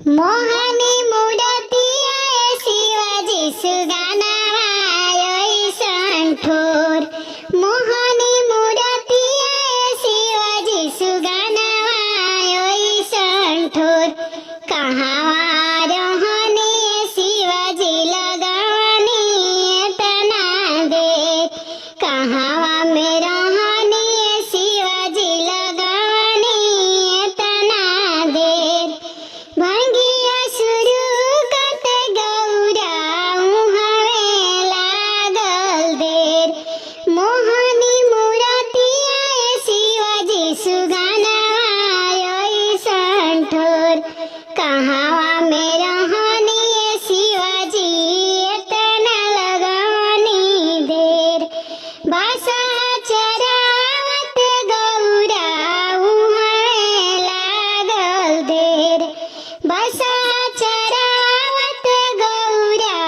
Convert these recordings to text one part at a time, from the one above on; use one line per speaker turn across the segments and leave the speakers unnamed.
मोहनी मूर्तिया शिवाजी सुगानावा ऐसन ठोर। मोहनी मूर्तिया शिवाजी सुगानावा ऐसन ठोर। कहवा रहनी शिवाजी लगवनी तना दे। कहवा में रहनी शिवाजी लगवनी तना देर। भंगिया शुरू कत गौरा उहवे लागल देर। मोहनी मूर्तिया शिवाजी सुगानावा ऐसन ठोर। कहवा में रहनी शिवाजी एतना लगवनी देर। बासा चरावत गौरा उहवे लागल देर। बासा चरावत गौरा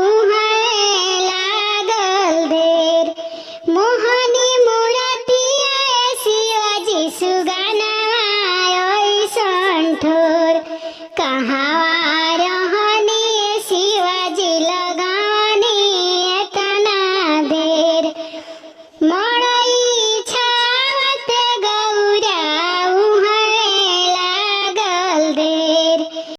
उहवे लागल देर। मोहनी मूर्तिया शिवाजी सुगानावा ऐसन ठोर। कहवा